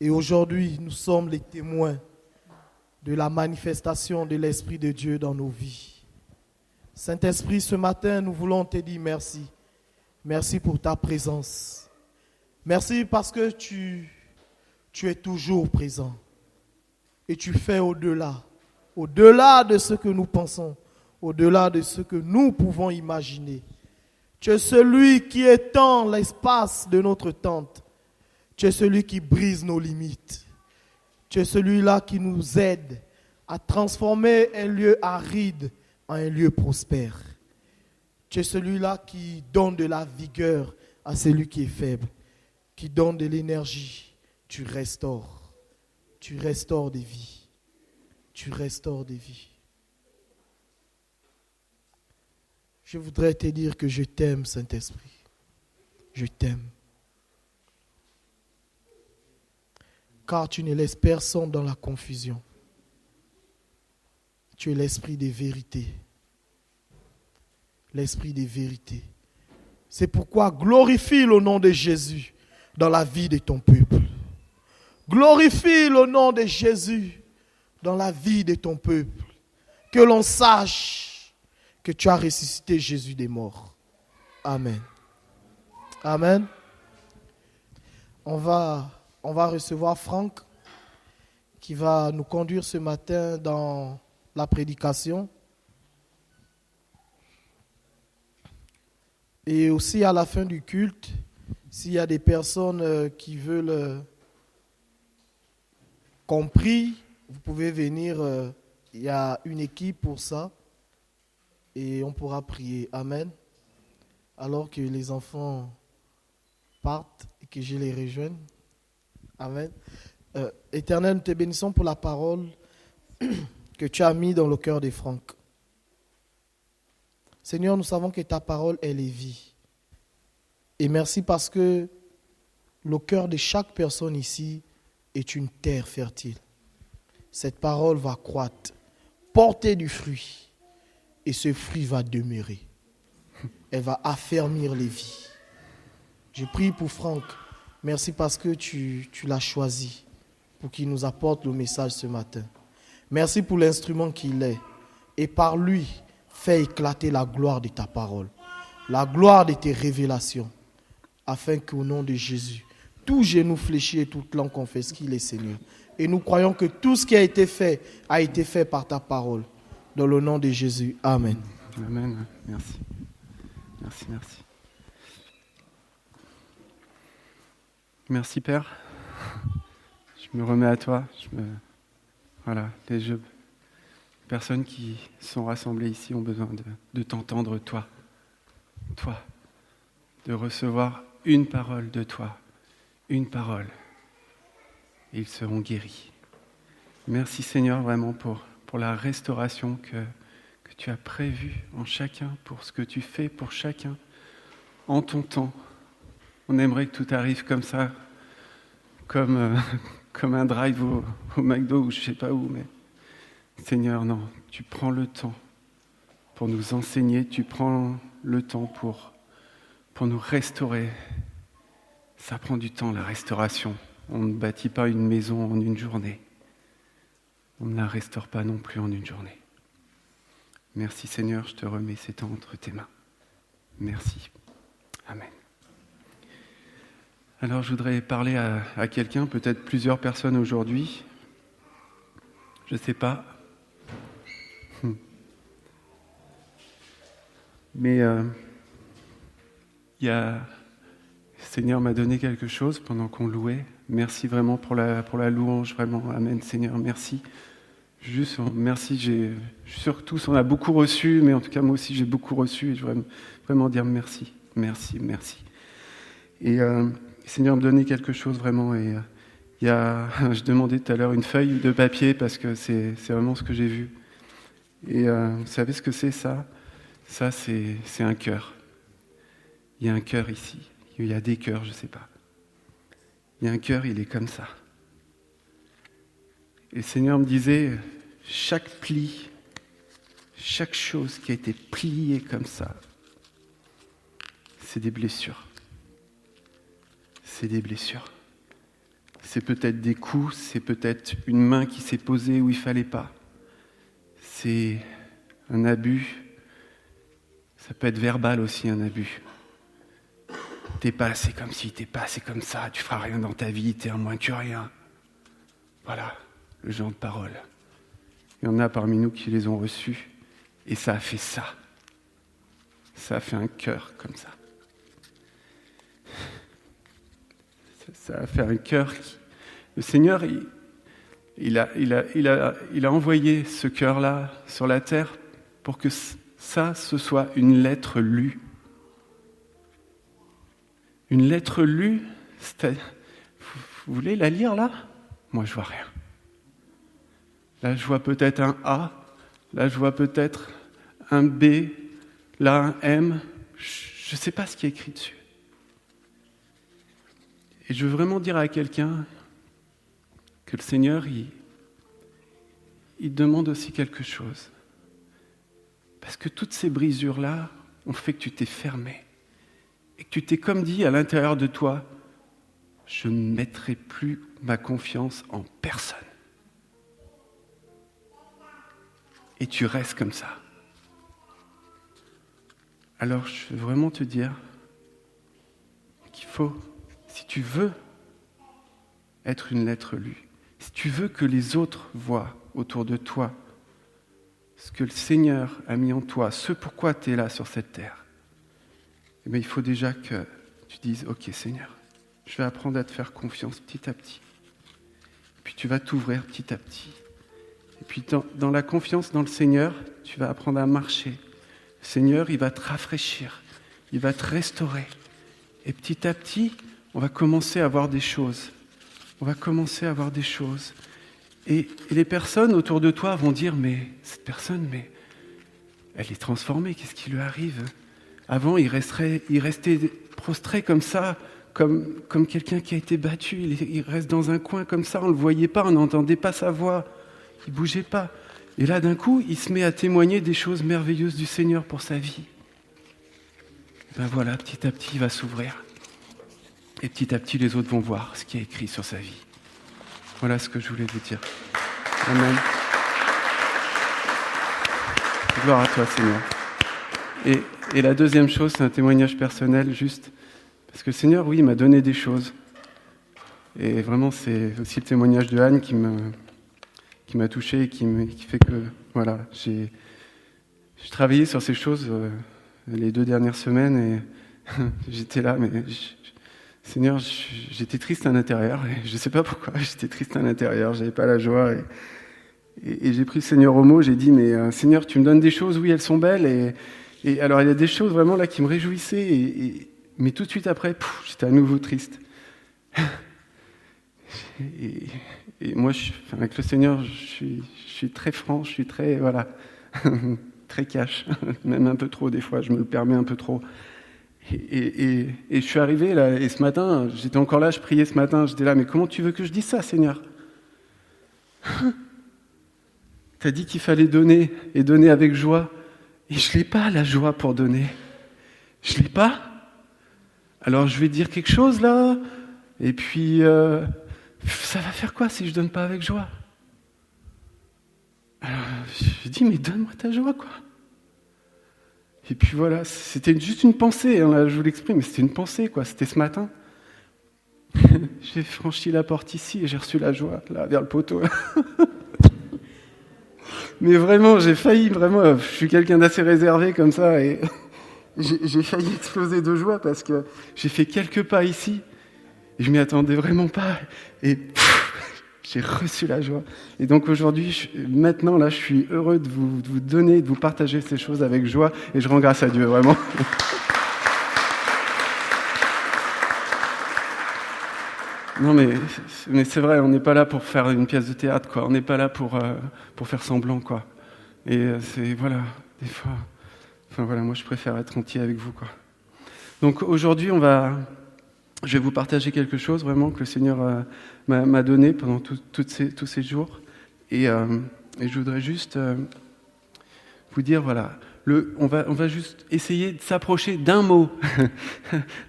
Et aujourd'hui, nous sommes les témoins de la manifestation de l'Esprit de Dieu dans nos vies. Saint-Esprit, ce matin, nous voulons te dire merci. Merci pour ta présence. Merci parce que tu es toujours présent. Et tu fais au-delà de ce que nous pensons, au-delà de ce que nous pouvons imaginer. Tu es celui qui étend l'espace de notre tente. Tu es celui qui brise nos limites. Tu es celui-là qui nous aide à transformer un lieu aride en un lieu prospère. Tu es celui-là qui donne de la vigueur à celui qui est faible, qui donne de l'énergie. Tu restaures des vies. Tu restaures des vies. Je voudrais te dire que je t'aime, Saint-Esprit. Je t'aime. Car tu ne laisses personne dans la confusion. Tu es l'esprit des vérités. L'esprit des vérités. C'est pourquoi glorifie le nom de Jésus dans la vie de ton peuple. Glorifie le nom de Jésus dans la vie de ton peuple. Que l'on sache que tu as ressuscité Jésus des morts. Amen. Amen. On va recevoir Franck qui va nous conduire ce matin dans la prédication. Et aussi à la fin du culte, s'il y a des personnes qui veulent qu'on prie, vous pouvez venir, il y a une équipe pour ça et on pourra prier. Amen. Alors que les enfants partent et que je les rejoigne. Amen. Éternel, nous te bénissons pour la parole que tu as mise dans le cœur de Franck. Seigneur, nous savons que ta parole, elle est vie. Et merci parce que le cœur de chaque personne ici est une terre fertile. Cette parole va croître, porter du fruit. Et ce fruit va demeurer. Elle va affermir les vies. Je prie pour Franck. Merci parce que tu l'as choisi pour qu'il nous apporte le message ce matin. Merci pour l'instrument qu'il est. Et par lui, fais éclater la gloire de ta parole, la gloire de tes révélations, afin qu'au nom de Jésus, tout genou fléchi et toute langue confesse qu'il est Seigneur. Et nous croyons que tout ce qui a été fait par ta parole. Dans le nom de Jésus. Amen. Amen. Merci. Merci, merci. Merci Père. Je me remets à toi. Voilà, les personnes qui sont rassemblées ici ont besoin de t'entendre toi. Toi. De recevoir une parole de toi. Une parole. Et ils seront guéris. Merci Seigneur vraiment pour la restauration que tu as prévue en chacun, pour ce que tu fais pour chacun en ton temps. On aimerait que tout arrive comme ça, comme un drive au McDo ou je ne sais pas où, mais Seigneur, non, tu prends le temps pour nous enseigner, tu prends le temps pour nous restaurer. Ça prend du temps, la restauration. On ne bâtit pas une maison en une journée. On ne la restaure pas non plus en une journée. Merci Seigneur, je te remets ces temps entre tes mains. Merci. Amen. Alors je voudrais parler à quelqu'un, peut-être plusieurs personnes aujourd'hui. Je ne sais pas. Mais le Seigneur m'a donné quelque chose pendant qu'on louait. Merci vraiment pour la louange, vraiment. Amen Seigneur, merci. Juste, merci, je suis sûr que tous on a beaucoup reçu, mais en tout cas moi aussi j'ai beaucoup reçu et je voudrais vraiment dire merci, merci, merci. Et le Seigneur me donnait quelque chose vraiment et je demandais tout à l'heure une feuille de papier parce que c'est vraiment ce que j'ai vu. Et vous savez ce que c'est ça ? Ça c'est un cœur. Il y a un cœur ici, il y a des cœurs, je ne sais pas. Il y a un cœur, il est comme ça. Et le Seigneur me disait, chaque pli, chaque chose qui a été pliée comme ça, c'est des blessures. C'est des blessures. C'est peut-être des coups, c'est peut-être une main qui s'est posée où il ne fallait pas. C'est un abus. Ça peut être verbal aussi, un abus. T'es pas assez comme ci, t'es pas assez comme ça, tu feras rien dans ta vie, t'es un moins que rien. Voilà, le genre de parole. Il y en a parmi nous qui les ont reçus, et ça a fait ça. Ça a fait un cœur comme ça. Ça a fait un cœur qui... Le Seigneur, il a envoyé ce cœur-là sur la terre pour que ça, ce soit une lettre lue. Une lettre lue, vous voulez la lire là ? Moi, je vois rien. Là, je vois peut-être un A, là, je vois peut-être un B, là, un M. Je ne sais pas ce qui est écrit dessus. Et je veux vraiment dire à quelqu'un que le Seigneur, il demande aussi quelque chose. Parce que toutes ces brisures-là ont fait que tu t'es fermé. Et que tu t'es comme dit à l'intérieur de toi, je ne mettrai plus ma confiance en personne. Et tu restes comme ça. Alors je veux vraiment te dire qu'il faut, si tu veux être une lettre lue, si tu veux que les autres voient autour de toi ce que le Seigneur a mis en toi, ce pourquoi tu es là sur cette terre, eh bien, il faut déjà que tu dises, ok Seigneur, je vais apprendre à te faire confiance petit à petit. Puis tu vas t'ouvrir petit à petit. Et puis dans la confiance dans le Seigneur, tu vas apprendre à marcher. Le Seigneur, il va te rafraîchir, il va te restaurer. Et petit à petit, on va commencer à voir des choses. On va commencer à voir des choses. Et les personnes autour de toi vont dire, mais cette personne, mais elle est transformée, qu'est-ce qui lui arrive ? Avant, il restait prostré comme ça, comme quelqu'un qui a été battu. Il reste dans un coin comme ça, on ne le voyait pas, on n'entendait pas sa voix. Il ne bougeait pas. Et là, d'un coup, il se met à témoigner des choses merveilleuses du Seigneur pour sa vie. Ben voilà, petit à petit, il va s'ouvrir. Et petit à petit, les autres vont voir ce qui est écrit sur sa vie. Voilà ce que je voulais vous dire. Amen. Gloire à toi, Seigneur. Et la deuxième chose, c'est un témoignage personnel, juste. Parce que le Seigneur, oui, il m'a donné des choses. Et vraiment, c'est aussi le témoignage de Anne qui m'a touché et qui fait que, voilà, j'ai travaillé sur ces choses les 2 dernières semaines et j'étais là, mais Seigneur, j'étais triste à l'intérieur et je ne sais pas pourquoi, j'étais triste à l'intérieur, j'avais pas la joie et j'ai pris le Seigneur au mot, j'ai dit, mais Seigneur, tu me donnes des choses, oui, elles sont belles et alors il y a des choses vraiment là qui me réjouissaient mais tout de suite après, j'étais à nouveau triste. Et moi, avec le Seigneur, je suis très franc, je suis très, voilà, très cash, même un peu trop des fois, je me le permets un peu trop. Et je suis arrivé là, et ce matin, j'étais encore là, je priais ce matin, j'étais là, mais comment tu veux que je dise ça, Seigneur ? T'as dit qu'il fallait donner, et donner avec joie, et je l'ai pas, la joie pour donner. Je l'ai pas. Alors je vais dire quelque chose là, et puis... ça va faire quoi si je donne pas avec joie ? Alors, je dis, mais donne-moi ta joie, quoi. Et puis voilà, c'était juste une pensée, hein, là, je vous l'exprime, mais c'était une pensée, quoi. C'était ce matin. J'ai franchi la porte ici et j'ai reçu la joie, là, vers le poteau. Mais vraiment, j'ai failli, vraiment, je suis quelqu'un d'assez réservé comme ça, et j'ai failli exploser de joie parce que j'ai fait quelques pas ici. Je m'y attendais vraiment pas. Et j'ai reçu la joie. Et donc aujourd'hui, maintenant, là, je suis heureux de vous donner, de vous partager ces choses avec joie. Et je rends grâce à Dieu, vraiment. Non, mais c'est vrai, on n'est pas là pour faire une pièce de théâtre, quoi. On n'est pas là pour faire semblant, quoi. Et c'est, voilà, des fois... Enfin, voilà, moi, je préfère être entier avec vous, quoi. Donc aujourd'hui, je vais vous partager quelque chose vraiment que le Seigneur m'a donné pendant tous ces jours. Et je voudrais juste vous dire, voilà, on va juste essayer de s'approcher d'un mot.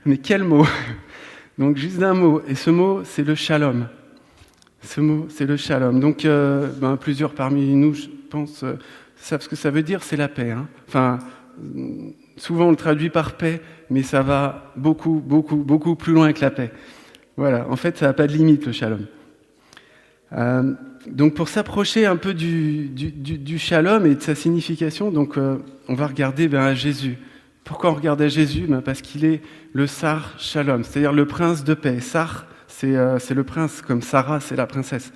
Mais quel mot ? Donc juste d'un mot. Et ce mot, c'est le shalom. Ce mot, c'est le shalom. Donc, plusieurs parmi nous, je pense, savent ce que ça veut dire, c'est la paix. Enfin, souvent on le traduit par paix, mais ça va beaucoup, beaucoup, beaucoup plus loin que la paix. Voilà, en fait, ça n'a pas de limite, le shalom. Donc, pour s'approcher un peu du shalom et de sa signification, donc, on va regarder à Jésus. Pourquoi on regarde à Jésus ? Parce qu'il est le Sar Shalom, c'est-à-dire le prince de paix. Sar, c'est le prince, comme Sarah, c'est la princesse.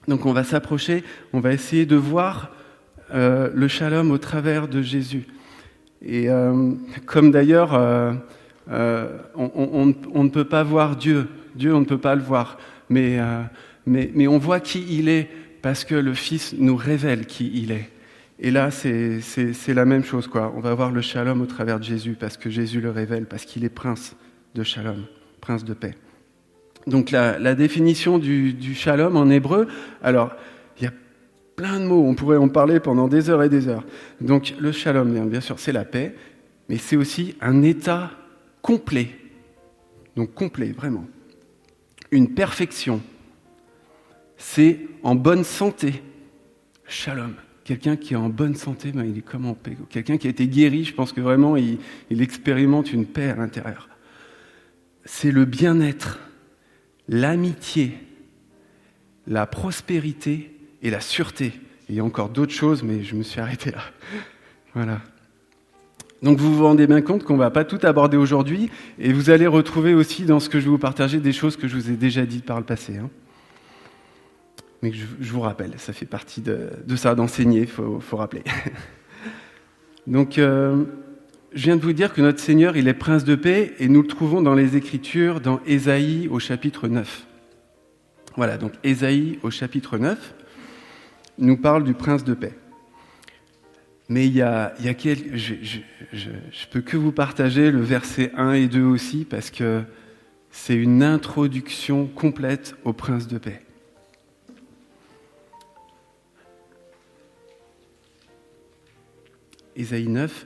Donc on va s'approcher, on va essayer de voir le shalom au travers de Jésus. Et comme d'ailleurs, on ne peut pas voir Dieu. Dieu, on ne peut pas le voir. Mais on voit qui il est parce que le Fils nous révèle qui il est. Et là, c'est la même chose, quoi. On va voir le shalom au travers de Jésus parce que Jésus le révèle, parce qu'il est prince de shalom, prince de paix. Donc la définition du shalom en hébreu, alors il y a plein de mots, on pourrait en parler pendant des heures et des heures. Donc le shalom, bien sûr, c'est la paix, mais c'est aussi un état complet. Donc complet, vraiment. Une perfection. C'est en bonne santé. Shalom. Quelqu'un qui est en bonne santé, il est comme en paix. Quelqu'un qui a été guéri, je pense que vraiment il expérimente une paix à l'intérieur. C'est le bien-être, l'amitié, la prospérité et la sûreté. Et il y a encore d'autres choses, mais je me suis arrêté là. Voilà. Donc vous vous rendez bien compte qu'on ne va pas tout aborder aujourd'hui, et vous allez retrouver aussi dans ce que je vais vous partager des choses que je vous ai déjà dites par le passé. Mais que je vous rappelle, ça fait partie de ça, d'enseigner, il faut rappeler. Donc, je viens de vous dire que notre Seigneur, il est prince de paix, et nous le trouvons dans les Écritures, dans Ésaïe au chapitre 9. Voilà, donc Ésaïe au chapitre 9 nous parle du prince de paix. Mais je peux que vous partager le verset 1 et 2 aussi, parce que c'est une introduction complète au prince de paix. Ésaïe 9.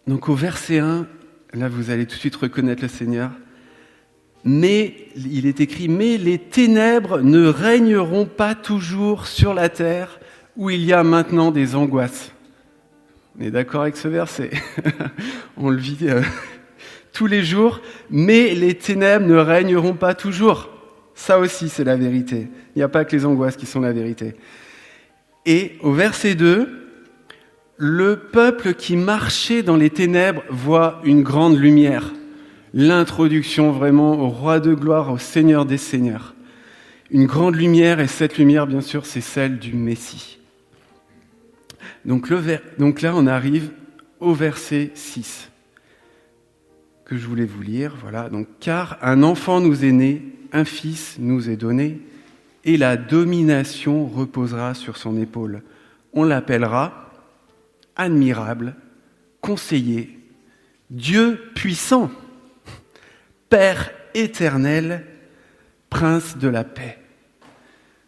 Donc au verset 1, là vous allez tout de suite reconnaître le Seigneur. Mais, il est écrit, « Mais les ténèbres ne régneront pas toujours sur la terre où il y a maintenant des angoisses. » On est d'accord avec ce verset ? On le vit tous les jours. « Mais les ténèbres ne régneront pas toujours. » Ça aussi, c'est la vérité. Il n'y a pas que les angoisses qui sont la vérité. Et au verset 2, le peuple qui marchait dans les ténèbres voit une grande lumière. L'introduction vraiment au roi de gloire, au Seigneur des Seigneurs. Une grande lumière, et cette lumière, bien sûr, c'est celle du Messie. Donc là, on arrive au verset 6, que je voulais vous lire. Voilà. Donc, « Car un enfant nous est né, un fils nous est donné, et la domination reposera sur son épaule. On l'appellera admirable, conseiller, Dieu puissant, Père éternel, Prince de la paix.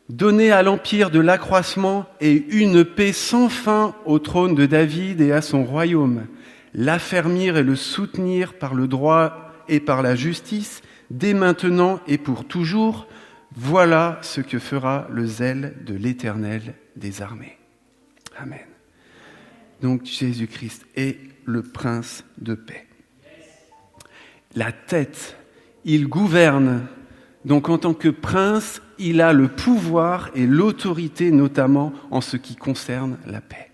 Donner à l'empire de l'accroissement et une paix sans fin au trône de David et à son royaume, l'affermir et le soutenir par le droit et par la justice, dès maintenant et pour toujours, voilà ce que fera le zèle de l'Éternel des armées. » Amen. Donc Jésus-Christ est le prince de paix. La tête, il gouverne. Donc en tant que prince, il a le pouvoir et l'autorité, notamment en ce qui concerne la paix.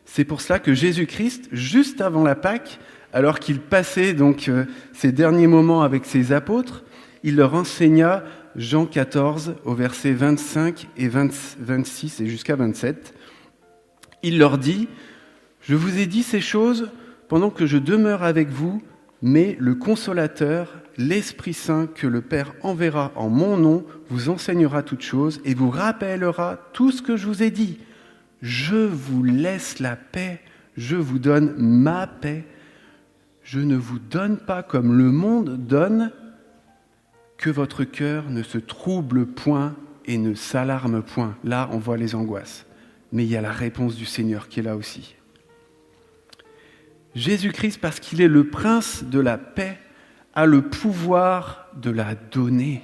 C'est pour cela que Jésus-Christ, juste avant la Pâque, alors qu'il passait donc ses derniers moments avec ses apôtres, il leur enseigna Jean 14 au verset 25 et 26 et jusqu'à 27. Il leur dit « Je vous ai dit ces choses pendant que je demeure avec vous, mais le Consolateur, l'Esprit Saint que le Père enverra en mon nom, vous enseignera toutes choses et vous rappellera tout ce que je vous ai dit. Je vous laisse la paix, je vous donne ma paix. Je ne vous donne pas comme le monde donne, que votre cœur ne se trouble point et ne s'alarme point. » Là, on voit les angoisses. Mais il y a la réponse du Seigneur qui est là aussi. Jésus-Christ, parce qu'il est le prince de la paix, a le pouvoir de la donner.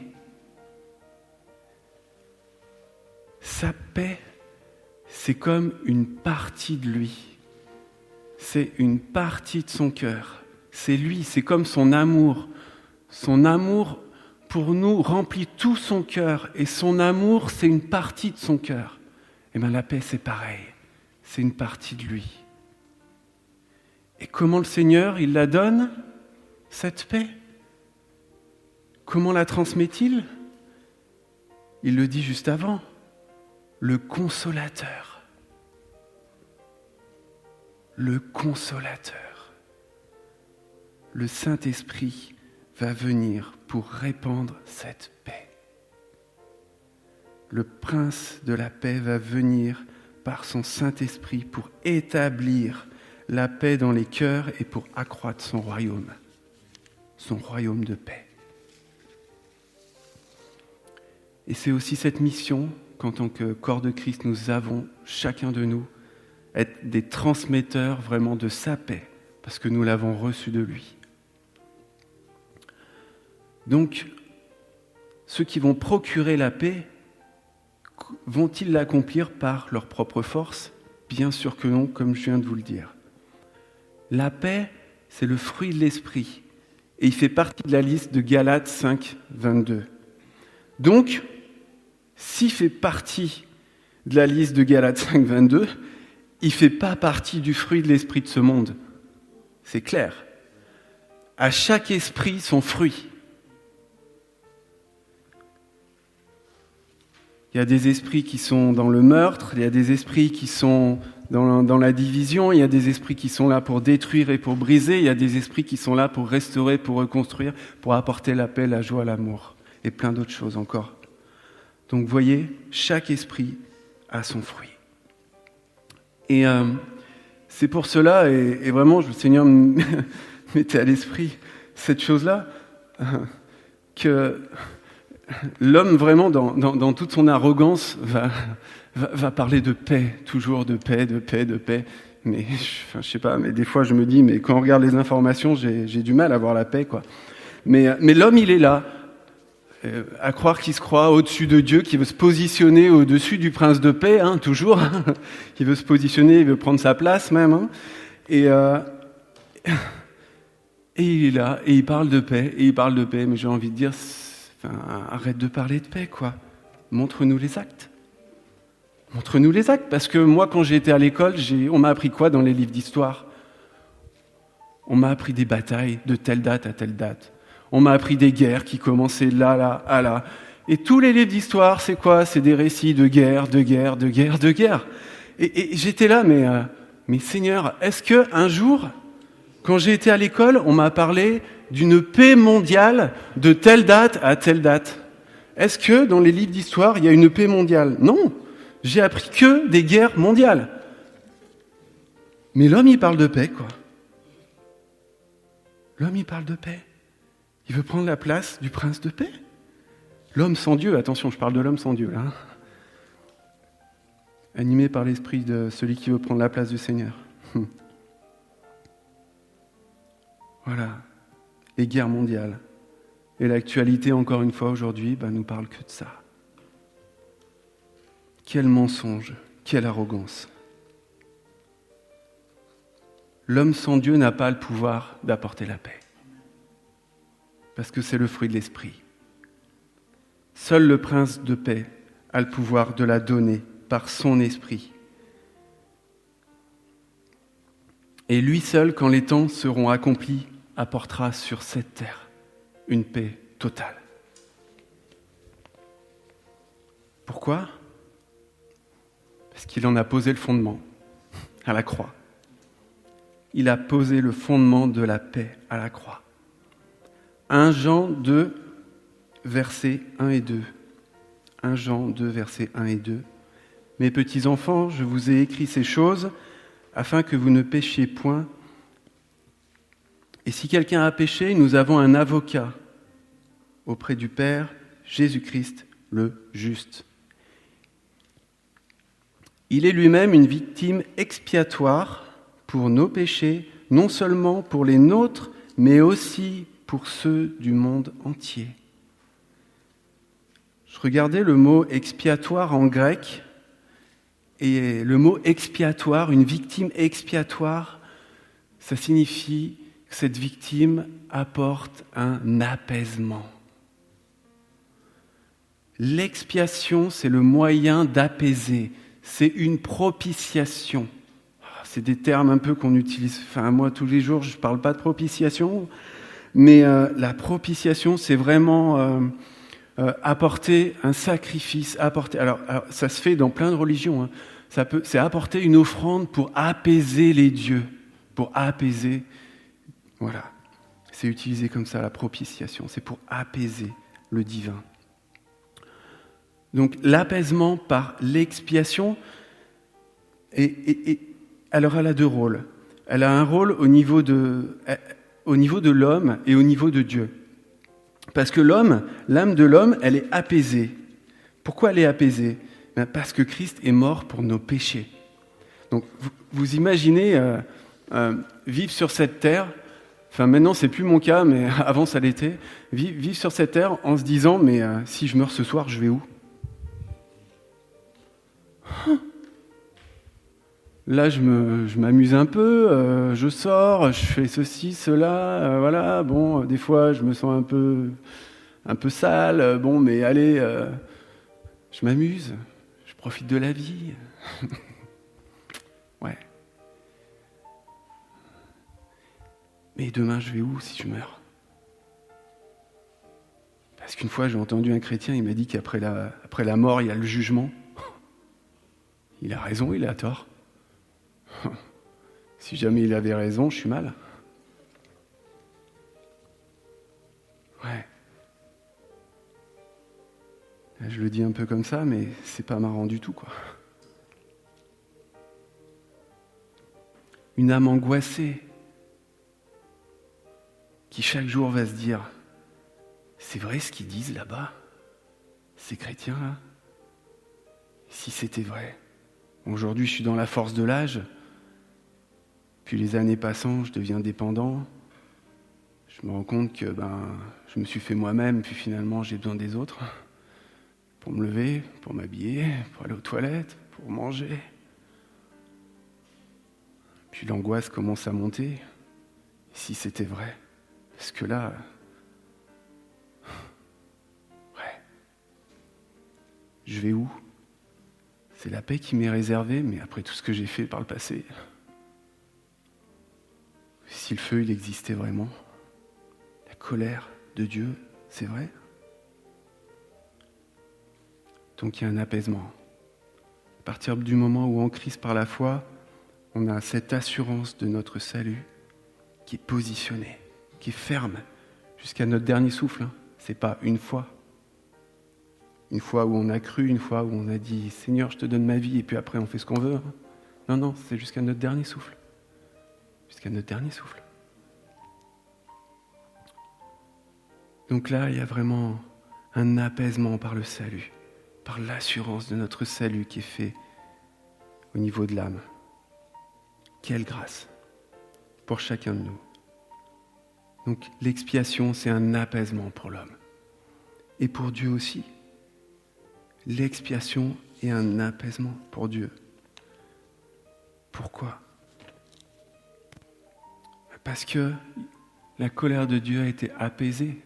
sa paix, c'est comme une partie de lui. C'est une partie de son cœur. C'est lui, c'est comme son amour. Son amour pour nous remplit tout son cœur. Et son amour, c'est une partie de son cœur. Et bien la paix, c'est pareil. C'est une partie de lui. Et comment le Seigneur, il la donne, cette paix? Comment la transmet-il? Il le dit juste avant, le consolateur. Le consolateur. Le Saint-Esprit va venir pour répandre cette paix. Le prince de la paix va venir par son Saint-Esprit pour établir la paix dans les cœurs et pour accroître son royaume de paix. Et c'est aussi cette mission qu'en tant que corps de Christ, nous avons, chacun de nous, être des transmetteurs vraiment de sa paix, parce que nous l'avons reçue de lui. Donc, ceux qui vont procurer la paix, vont-ils l'accomplir par leur propre force? Bien sûr que non, comme je viens de vous le dire. La paix, c'est le fruit de l'esprit, et il fait partie de la liste de Galates 5, 22. Donc, s'il fait partie de la liste de Galates 5, 22, il ne fait pas partie du fruit de l'esprit de ce monde. C'est clair. À chaque esprit, son fruit. Il y a des esprits qui sont dans le meurtre, il y a des esprits qui sont dans la division, il y a des esprits qui sont là pour détruire et pour briser, il y a des esprits qui sont là pour restaurer, pour reconstruire, pour apporter la paix, la joie, l'amour, et plein d'autres choses encore. Donc, vous voyez, chaque esprit a son fruit. Et c'est pour cela, et vraiment, le Seigneur me mettait à l'esprit cette chose-là, que l'homme, vraiment, dans toute son arrogance, va parler de paix, toujours de paix, de paix, de paix. Mais je sais pas, mais des fois, je me dis, mais quand on regarde les informations, j'ai du mal à voir la paix, quoi. Mais l'homme, il est là, à croire qu'il se croit au-dessus de Dieu, qui veut se positionner au-dessus du prince de paix, hein, toujours, hein, qui veut se positionner, il veut prendre sa place même, hein, et il est là, et il parle de paix, mais j'ai envie de dire, arrête de parler de paix, quoi. Montre-nous les actes. Montre-nous les actes, parce que moi, quand j'ai été à l'école, on m'a appris quoi dans les livres d'histoire? On m'a appris des batailles de telle date à telle date. On m'a appris des guerres qui commençaient là, là, à là. Et tous les livres d'histoire, c'est quoi? C'est des récits de guerre, de guerre, de guerre, de guerre. Et j'étais là, mais Seigneur, est-ce qu'un jour, quand j'ai été à l'école, on m'a parlé d'une paix mondiale de telle date à telle date? Est-ce que dans les livres d'histoire, il y a une paix mondiale? Non, j'ai appris que des guerres mondiales. Mais l'homme, il parle de paix, quoi. L'homme, il parle de paix. Il veut prendre la place du prince de paix. L'homme sans Dieu, attention, je parle de l'homme sans Dieu, là. Animé par l'esprit de celui qui veut prendre la place du Seigneur. Voilà, les guerres mondiales. Et l'actualité, encore une fois, aujourd'hui, nous parle que de ça. Quel mensonge, quelle arrogance. L'homme sans Dieu n'a pas le pouvoir d'apporter la paix. Parce que c'est le fruit de l'esprit. Seul le prince de paix a le pouvoir de la donner par son esprit. Et lui seul, quand les temps seront accomplis, apportera sur cette terre une paix totale. Pourquoi? Parce qu'il en a posé le fondement à la croix. Il a posé le fondement de la paix à la croix. 1 Jean 2, versets 1 et 2. 1 Jean 2, versets 1 et 2. Mes petits enfants, je vous ai écrit ces choses afin que vous ne péchiez point. Et si quelqu'un a péché, nous avons un avocat auprès du Père, Jésus-Christ, le juste. Il est lui-même une victime expiatoire pour nos péchés, non seulement pour les nôtres, mais aussi pour ceux du monde entier. Je regardais le mot expiatoire en grec, Et le mot expiatoire, une victime expiatoire, ça signifie que cette victime apporte un apaisement. L'expiation, c'est le moyen d'apaiser. C'est une propitiation. C'est des termes un peu qu'on utilise. Enfin, moi, tous les jours, je ne parle pas de propitiation. Mais la propitiation, c'est vraiment apporter un sacrifice. Alors, ça se fait dans plein de religions. C'est apporter une offrande pour apaiser les dieux. Pour apaiser. Voilà. C'est utilisé comme ça, la propitiation. C'est pour apaiser le divin. Donc l'apaisement par l'expiation, alors elle a deux rôles. Elle a un rôle au niveau de l'homme et au niveau de Dieu. Parce que l'âme de l'homme, elle est apaisée. Pourquoi elle est apaisée ? Parce que Christ est mort pour nos péchés. Donc vous imaginez vivre sur cette terre, enfin maintenant c'est plus mon cas, mais avant ça l'était, vivre sur cette terre en se disant, mais si je meurs ce soir, je vais où ? Là, je m'amuse un peu, je sors, je fais ceci, cela, voilà. Bon, des fois, je me sens un peu sale. Bon, mais allez, je m'amuse, je profite de la vie. Ouais. Mais demain, je vais où si je meurs ? Parce qu'une fois, j'ai entendu un chrétien, il m'a dit qu'après la mort, il y a le jugement. Il a raison, il a tort. Si jamais il avait raison, je suis mal. Ouais. Je le dis un peu comme ça, mais c'est pas marrant du tout, quoi. Une âme angoissée qui chaque jour va se dire, c'est vrai ce qu'ils disent là-bas, ces chrétiens-là ? Si c'était vrai. Aujourd'hui, je suis dans la force de l'âge. Puis les années passant, je deviens dépendant. Je me rends compte que je me suis fait moi-même, puis finalement, j'ai besoin des autres pour me lever, pour m'habiller, pour aller aux toilettes, pour manger. Puis l'angoisse commence à monter. Si c'était vrai. Parce que là, ouais. Je vais où ? C'est la paix qui m'est réservée, mais après tout ce que j'ai fait par le passé, si le feu, il existait vraiment, la colère de Dieu, c'est vrai. Donc il y a un apaisement. À partir du moment où en Christ, par la foi, on a cette assurance de notre salut qui est positionnée, qui est ferme, jusqu'à notre dernier souffle. C'est pas une fois où on a cru, une fois où on a dit « Seigneur, je te donne ma vie » et puis après on fait ce qu'on veut. Non, c'est jusqu'à notre dernier souffle. Jusqu'à notre dernier souffle. Donc là, il y a vraiment un apaisement par le salut, par l'assurance de notre salut qui est fait au niveau de l'âme. Quelle grâce pour chacun de nous. Donc l'expiation, c'est un apaisement pour l'homme. Et pour Dieu aussi. L'expiation est un apaisement pour Dieu. Pourquoi ? Parce que la colère de Dieu a été apaisée.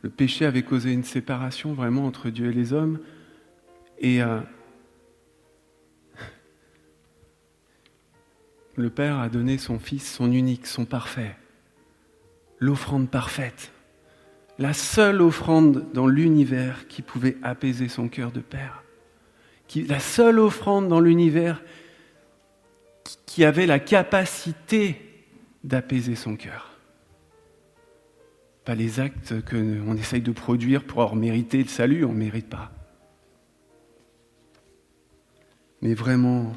Le péché avait causé une séparation vraiment entre Dieu et les hommes. Et le Père a donné son Fils, son unique, son parfait. L'offrande parfaite. La seule offrande dans l'univers qui pouvait apaiser son cœur de père. La seule offrande dans l'univers qui avait la capacité d'apaiser son cœur. Pas les actes qu'on essaye de produire pour avoir mérité le salut, on ne mérite pas. Mais vraiment,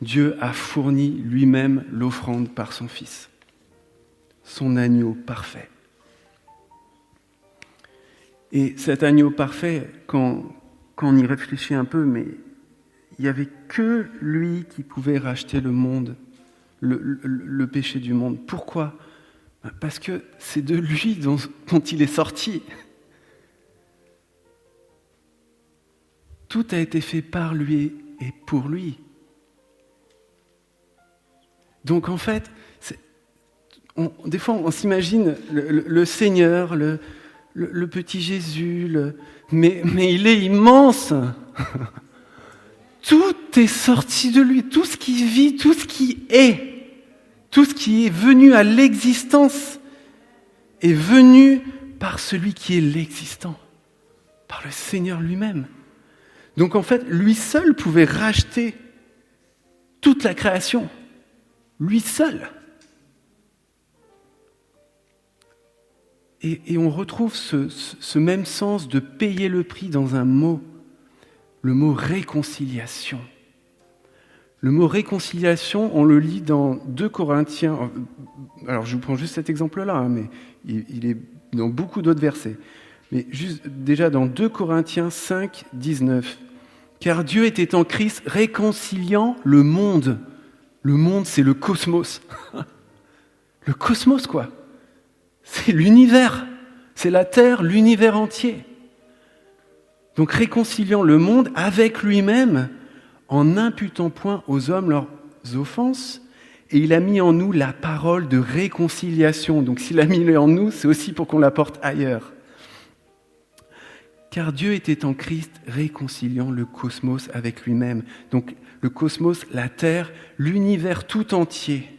Dieu a fourni lui-même l'offrande par son Fils. Son agneau parfait. Et cet agneau parfait, quand on y réfléchit un peu, mais il n'y avait que lui qui pouvait racheter le monde, le péché du monde. Pourquoi ? Parce que c'est de lui dont il est sorti. Tout a été fait par lui et pour lui. Donc en fait, des fois on s'imagine le Seigneur, le petit Jésus, mais il est immense. Tout est sorti de lui, tout ce qui vit, tout ce qui est venu à l'existence est venu par celui qui est l'existant, par le Seigneur lui-même. Donc en fait, lui seul pouvait racheter toute la création. Lui seul. Et on retrouve ce même sens de payer le prix dans un mot, le mot réconciliation. Le mot réconciliation, on le lit dans 2 Corinthiens. Alors je vous prends juste cet exemple-là, mais il est dans beaucoup d'autres versets. Mais juste déjà dans 2 Corinthiens 5, 19. Car Dieu était en Christ réconciliant le monde. Le monde, c'est le cosmos. Le cosmos, quoi. C'est l'univers. C'est la Terre, l'univers entier. Donc réconciliant le monde avec lui-même, en n'imputant point aux hommes leurs offenses, et il a mis en nous la parole de réconciliation. Donc s'il a mis en nous, c'est aussi pour qu'on la porte ailleurs. Car Dieu était en Christ réconciliant le cosmos avec lui-même. Donc le cosmos, la Terre, l'univers tout entier.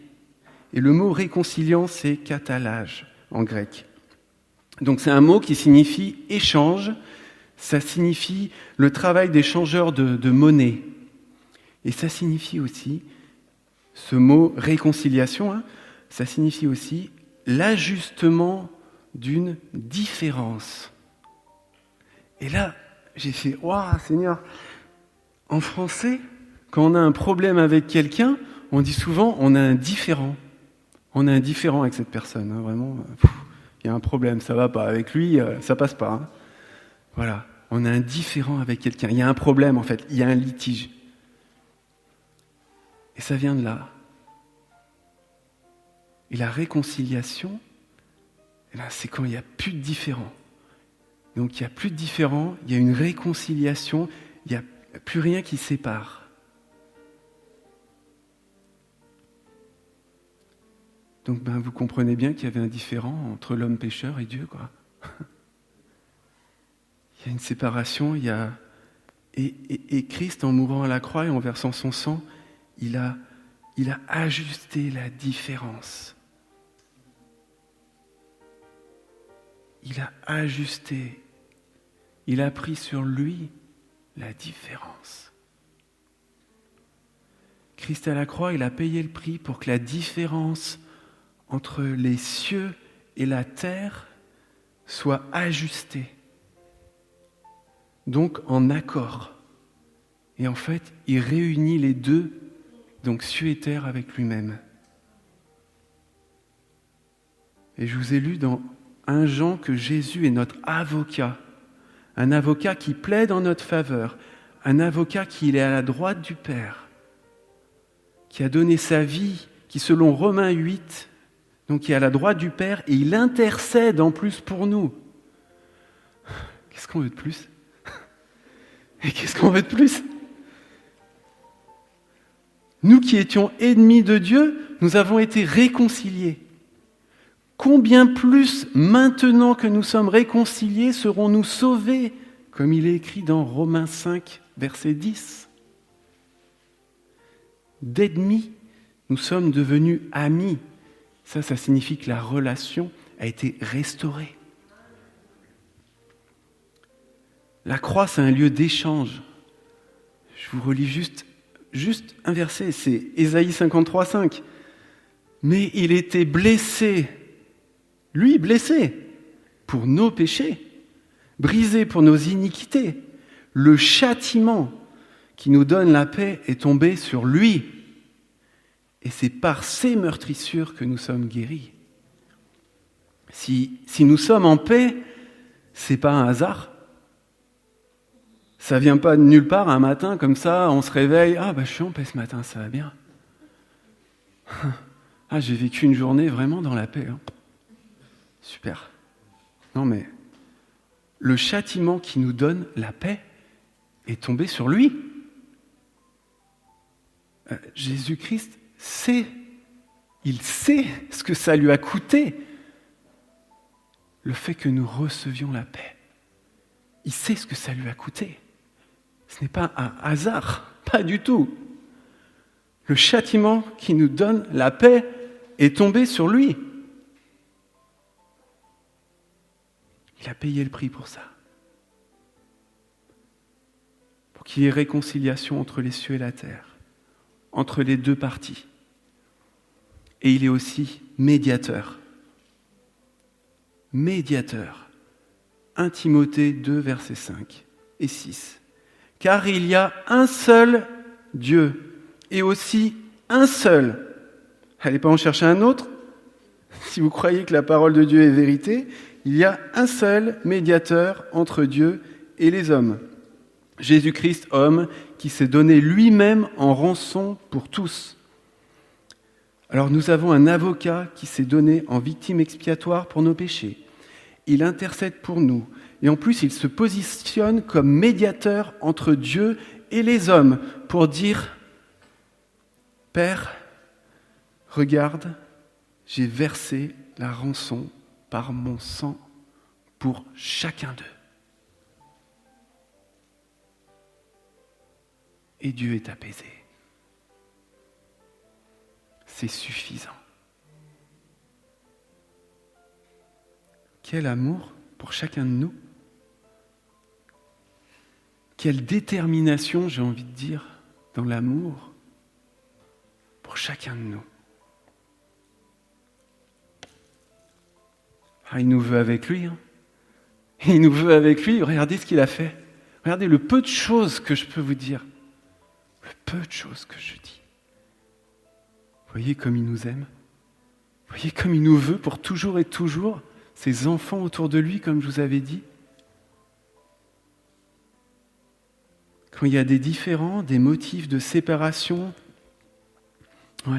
Et le mot réconciliant, c'est katalage en grec. Donc c'est un mot qui signifie échange, ça signifie le travail d'échangeur de monnaie. Et ça signifie aussi, ce mot réconciliation, ça signifie aussi l'ajustement d'une différence. Et là, j'ai fait « Waouh, Seigneur !» En français, quand on a un problème avec quelqu'un, on dit souvent « on a un différend ». On a un différend avec cette personne, vraiment. Il y a un problème, ça va pas. Avec lui, ça passe pas. Voilà, on a un différend avec quelqu'un. Il y a un problème, en fait. Il y a un litige. Et ça vient de là. Et la réconciliation, c'est quand il n'y a plus de différend. Donc il n'y a plus de différend, il y a une réconciliation, il n'y a plus rien qui sépare. Donc vous comprenez bien qu'il y avait un différend entre l'homme pécheur et Dieu, quoi. Il y a une séparation, et Christ, en mourant à la croix et en versant son sang, il a ajusté la différence. Il a ajusté. Il a pris sur lui la différence. Christ à la croix, il a payé le prix pour que la différence entre les cieux et la terre soit ajustée. Donc en accord. Et en fait, il réunit les deux, donc cieux et terre avec lui-même. Et je vous ai lu dans 1 Jean que Jésus est notre avocat. Un avocat qui plaide en notre faveur. Un avocat qui est à la droite du Père. Qui a donné sa vie, qui selon Romains 8, donc qui est à la droite du Père, et il intercède en plus pour nous. Qu'est-ce qu'on veut de plus ? Et qu'est-ce qu'on veut de plus ? Nous qui étions ennemis de Dieu, nous avons été réconciliés. Combien plus, maintenant que nous sommes réconciliés, serons-nous sauvés, comme il est écrit dans Romains 5, verset 10. D'ennemis, nous sommes devenus amis. Ça signifie que la relation a été restaurée. La croix, c'est un lieu d'échange. Je vous relis juste un verset, c'est Ésaïe 53, 5. Mais il était blessé, lui blessé, pour nos péchés, brisé pour nos iniquités. Le châtiment qui nous donne la paix est tombé sur lui. Et c'est par ses meurtrissures que nous sommes guéris. Si nous sommes en paix, c'est pas un hasard. Ça vient pas de nulle part un matin comme ça, on se réveille, je suis en paix ce matin, ça va bien. J'ai vécu une journée vraiment dans la paix. Super. Non mais, le châtiment qui nous donne la paix est tombé sur lui. Jésus-Christ sait, il sait ce que ça lui a coûté, le fait que nous recevions la paix. Il sait ce que ça lui a coûté. Ce n'est pas un hasard, pas du tout. Le châtiment qui nous donne la paix est tombé sur lui. Il a payé le prix pour ça. Pour qu'il y ait réconciliation entre les cieux et la terre, entre les deux parties. Et il est aussi médiateur. Médiateur. 1 Timothée 2, versets 5 et 6. Car il y a un seul Dieu et aussi un seul. Allez pas en chercher un autre. Si vous croyez que la parole de Dieu est vérité, il y a un seul médiateur entre Dieu et les hommes. Jésus-Christ, homme, qui s'est donné lui-même en rançon pour tous. Alors nous avons un avocat qui s'est donné en victime expiatoire pour nos péchés. Il intercède pour nous. Et en plus, il se positionne comme médiateur entre Dieu et les hommes pour dire « Père, regarde, j'ai versé la rançon par mon sang pour chacun d'eux. » Et Dieu est apaisé. C'est suffisant. Quel amour pour chacun de nous. Quelle détermination, j'ai envie de dire, dans l'amour pour chacun de nous. Ah, il nous veut avec lui. Il nous veut avec lui. Regardez ce qu'il a fait. Regardez le peu de choses que je peux vous dire. Le peu de choses que je dis. Voyez comme il nous aime. Voyez comme il nous veut pour toujours et toujours. Ses enfants autour de lui, comme je vous avais dit. Quand il y a des différends, des motifs de séparation, eh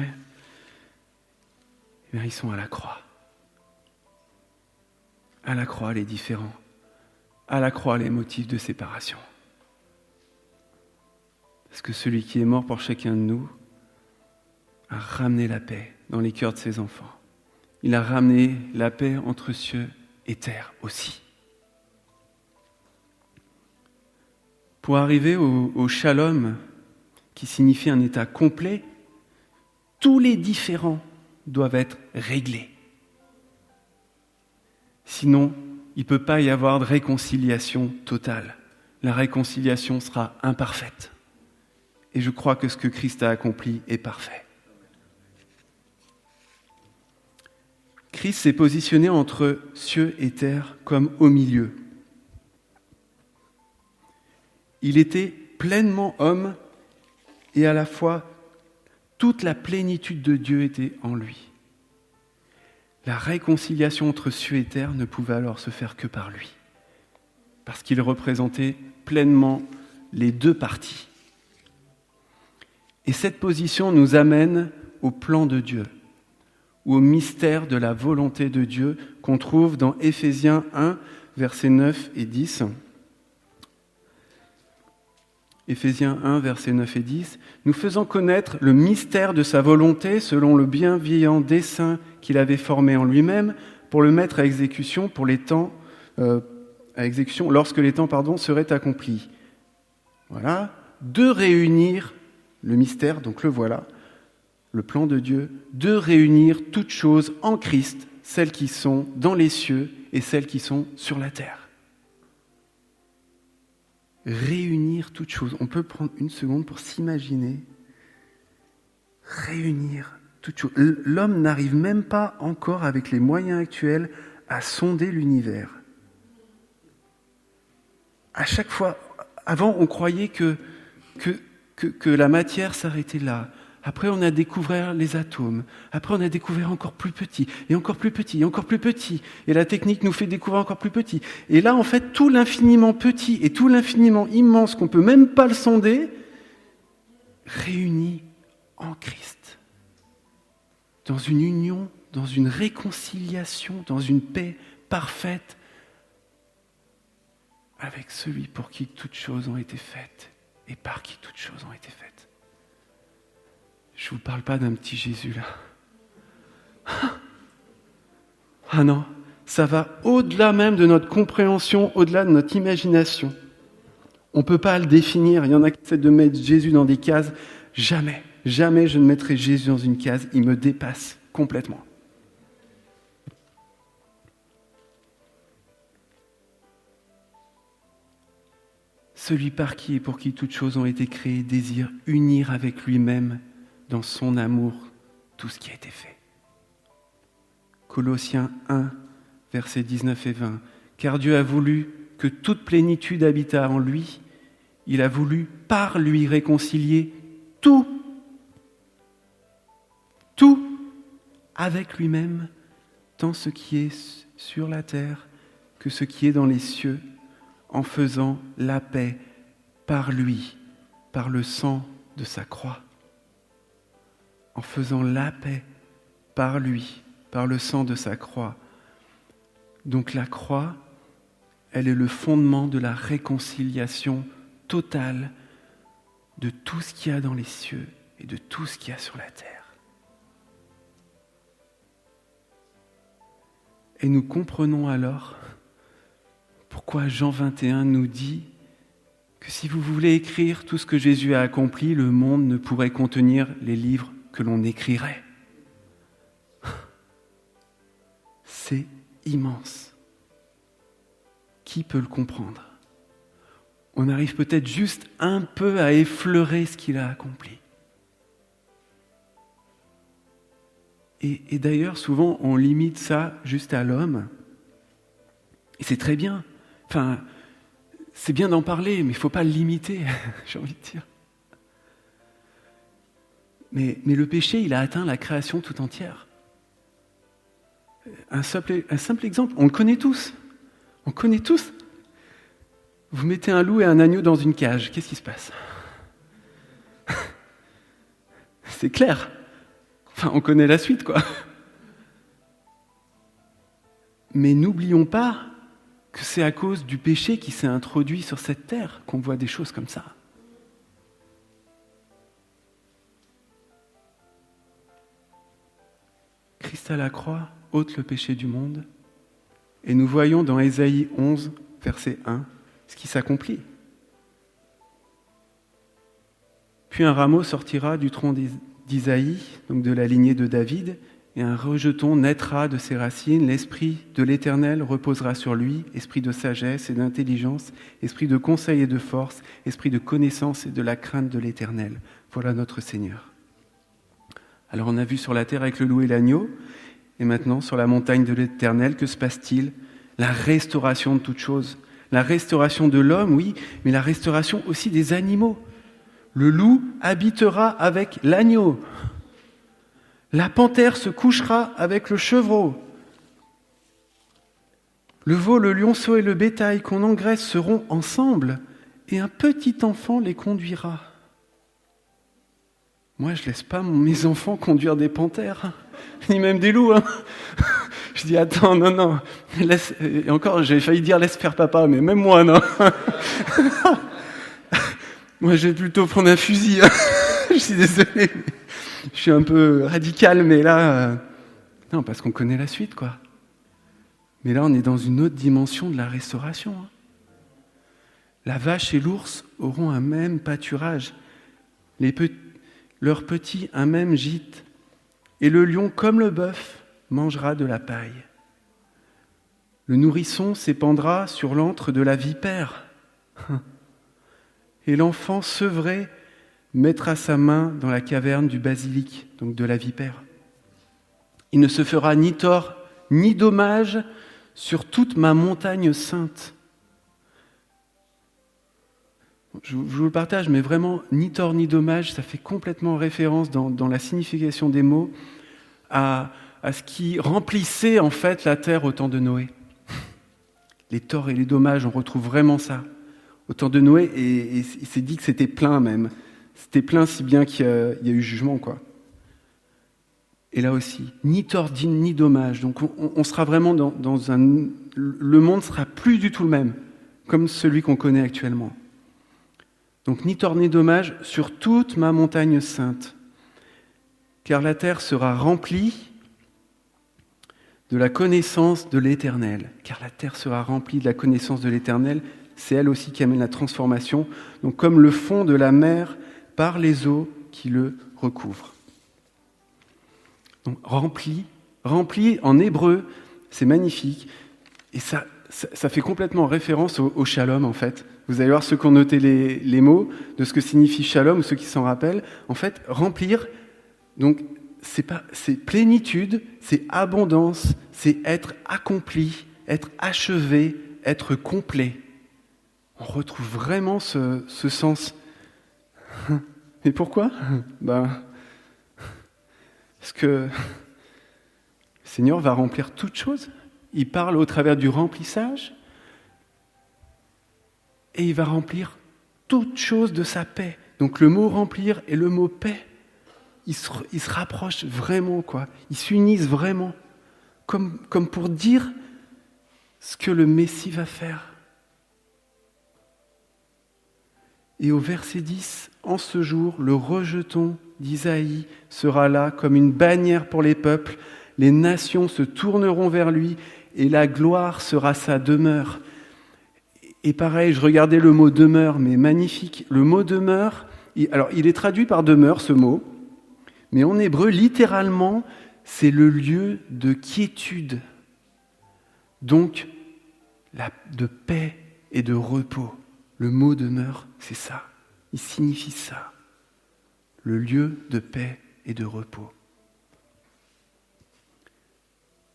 bien, ils sont à la croix. À la croix, les différends. À la croix, les motifs de séparation. Parce que celui qui est mort pour chacun de nous a ramené la paix dans les cœurs de ses enfants. Il a ramené la paix entre cieux et terre aussi. Pour arriver au shalom, qui signifie un état complet, tous les différends doivent être réglés. Sinon, il ne peut pas y avoir de réconciliation totale. La réconciliation sera imparfaite. Et je crois que ce que Christ a accompli est parfait. Christ s'est positionné entre cieux et terre comme au milieu. Il était pleinement homme et à la fois toute la plénitude de Dieu était en lui. La réconciliation entre cieux et terre ne pouvait alors se faire que par lui, parce qu'il représentait pleinement les deux parties. Et cette position nous amène au plan de Dieu, ou au mystère de la volonté de Dieu qu'on trouve dans Éphésiens 1, versets 9 et 10. Éphésiens 1, versets 9 et 10. Nous faisons connaître le mystère de sa volonté selon le bienveillant dessein qu'il avait formé en lui-même pour le mettre à exécution lorsque les temps seraient accomplis. Voilà. De réunir le mystère, donc le voilà, le plan de Dieu, de réunir toutes choses en Christ, celles qui sont dans les cieux et celles qui sont sur la terre. Réunir toutes choses. On peut prendre une seconde pour s'imaginer. Réunir toutes choses. L'homme n'arrive même pas encore avec les moyens actuels à sonder l'univers. À chaque fois, avant on croyait que la matière s'arrêtait là. Après, on a découvert les atomes. Après, on a découvert encore plus petit, et encore plus petit, et encore plus petit. Et la technique nous fait découvrir encore plus petit. Et là, en fait, tout l'infiniment petit et tout l'infiniment immense, qu'on ne peut même pas le sonder, réunis en Christ. Dans une union, dans une réconciliation, dans une paix parfaite, avec celui pour qui toutes choses ont été faites, et par qui toutes choses ont été faites. Je ne vous parle pas d'un petit Jésus là. Ah non, ça va au-delà même de notre compréhension, au-delà de notre imagination. On ne peut pas le définir. Il y en a qui essaient de mettre Jésus dans des cases. Jamais, jamais je ne mettrai Jésus dans une case. Il me dépasse complètement. Celui par qui et pour qui toutes choses ont été créées désire unir avec lui-même dans son amour tout ce qui a été fait. Colossiens 1, versets 19 et 20. Car Dieu a voulu que toute plénitude habitât en lui. Il a voulu par lui réconcilier tout avec lui-même, tant ce qui est sur la terre que ce qui est dans les cieux, en faisant la paix par lui, par le sang de sa croix. En faisant la paix par lui, par le sang de sa croix. Donc la croix, elle est le fondement de la réconciliation totale de tout ce qu'il y a dans les cieux et de tout ce qu'il y a sur la terre. Et nous comprenons alors pourquoi Jean 21 nous dit que si vous voulez écrire tout ce que Jésus a accompli, le monde ne pourrait contenir les livres que l'on écrirait. C'est immense. Qui peut le comprendre ? On arrive peut-être juste un peu à effleurer ce qu'il a accompli. Et d'ailleurs, souvent, on limite ça juste à l'homme. Et c'est très bien. Enfin, c'est bien d'en parler, mais il ne faut pas le limiter, j'ai envie de dire. Mais le péché, il a atteint la création tout entière. Un simple exemple, on le connaît tous. On connaît tous. Vous mettez un loup et un agneau dans une cage, qu'est-ce qui se passe ? C'est clair. Enfin, on connaît la suite, quoi. Mais n'oublions pas que c'est à cause du péché qui s'est introduit sur cette terre qu'on voit des choses comme ça. Christ à la croix ôte le péché du monde, et nous voyons dans Ésaïe 11, verset 1, ce qui s'accomplit. Puis un rameau sortira du tronc d'Isaïe, donc de la lignée de David, et un rejeton naîtra de ses racines. L'esprit de l'Éternel reposera sur lui, esprit de sagesse et d'intelligence, esprit de conseil et de force, esprit de connaissance et de la crainte de l'Éternel. Voilà notre Seigneur. Alors on a vu sur la terre avec le loup et l'agneau, et maintenant sur la montagne de l'Éternel, que se passe-t-il ? La restauration de toutes choses. La restauration de l'homme, oui, mais la restauration aussi des animaux. Le loup habitera avec l'agneau. La panthère se couchera avec le chevreau. Le veau, le lionceau et le bétail qu'on engraisse seront ensemble, et un petit enfant les conduira. Moi, je laisse pas mes enfants conduire des panthères, ni même des loups. Je dis, attends, non, laisse, et encore, j'ai failli dire laisse faire papa, mais même moi, non. Moi, je vais plutôt prendre un fusil. Je suis désolé. Je suis un peu radical, mais là... Non, parce qu'on connaît la suite, quoi. Mais là, on est dans une autre dimension de la restauration. La vache et l'ours auront un même pâturage. Leurs petits, un même gîte. Et le lion, comme le bœuf, mangera de la paille. Le nourrisson s'épandra sur l'antre de la vipère. Et l'enfant sevré mettra sa main dans la caverne du basilic, donc de la vipère. Il ne se fera ni tort ni dommage sur toute ma montagne sainte. Je vous le partage, mais vraiment, ni tort ni dommage, ça fait complètement référence dans la signification des mots à ce qui remplissait en fait la terre au temps de Noé. Les torts et les dommages, on retrouve vraiment ça. Au temps de Noé, et il s'est dit que c'était plein même. C'était plein si bien qu'il y a eu jugement, quoi. Et là aussi, ni tort ni dommage. Donc on sera vraiment dans un... Le monde ne sera plus du tout le même, comme celui qu'on connaît actuellement. Donc ni tort ni dommage sur toute ma montagne sainte. car la terre sera remplie de la connaissance de l'Éternel. Car la terre sera remplie de la connaissance de l'Éternel, c'est elle aussi qui amène la transformation, donc comme le fond de la mer par les eaux qui le recouvrent. Donc rempli en hébreu, c'est magnifique, et ça fait complètement référence au shalom en fait. Vous allez voir ceux qui ont noté les mots de ce que signifie shalom, ou ceux qui s'en rappellent. En fait, remplir, donc c'est plénitude, c'est abondance, c'est être accompli, être achevé, être complet. On retrouve vraiment ce sens. Et pourquoi ? Parce que le Seigneur va remplir toutes choses. Il parle au travers du remplissage et il va remplir toutes choses de sa paix. Donc le mot remplir et le mot paix, ils se rapprochent vraiment, quoi. Ils s'unissent vraiment, comme pour dire ce que le Messie va faire. Et au verset 10, en ce jour, le rejeton d'Isaïe sera là comme une bannière pour les peuples. Les nations se tourneront vers lui et la gloire sera sa demeure. Et pareil, je regardais le mot demeure, mais magnifique. Le mot demeure, il est traduit par demeure, ce mot, mais en hébreu, littéralement, c'est le lieu de quiétude. Donc, de paix et de repos. Le mot demeure, c'est ça. Il signifie ça. Le lieu de paix et de repos.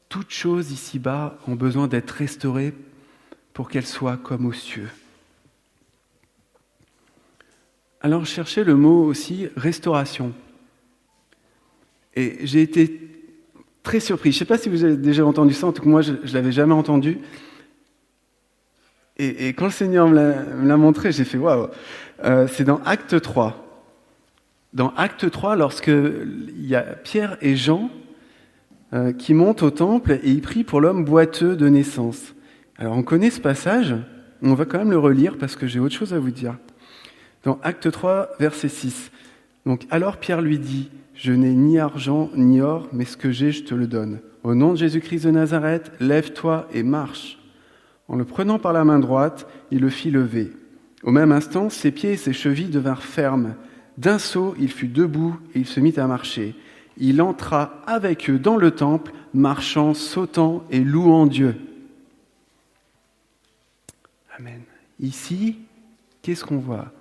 Toutes choses ici-bas ont besoin d'être restaurées pour qu'elles soient comme aux cieux. Alors, je cherchais le mot aussi restauration. Et j'ai été très surpris. Je ne sais pas si vous avez déjà entendu ça, en tout cas moi je ne l'avais jamais entendu. Et quand le Seigneur me l'a montré, j'ai fait waouh. C'est dans Acte 3. Dans Acte 3, lorsqu'il y a Pierre et Jean qui montent au temple et ils prient pour l'homme boiteux de naissance. Alors on connaît ce passage, on va quand même le relire parce que j'ai autre chose à vous dire. Dans Acte 3, verset 6. Donc alors Pierre lui dit, je n'ai ni argent ni or, mais ce que j'ai, je te le donne. Au nom de Jésus-Christ de Nazareth, lève-toi et marche. En le prenant par la main droite, il le fit lever. Au même instant, ses pieds et ses chevilles devinrent fermes. D'un saut, il fut debout et il se mit à marcher. Il entra avec eux dans le temple, marchant, sautant et louant Dieu. Amen. Ici, qu'est-ce qu'on voit ?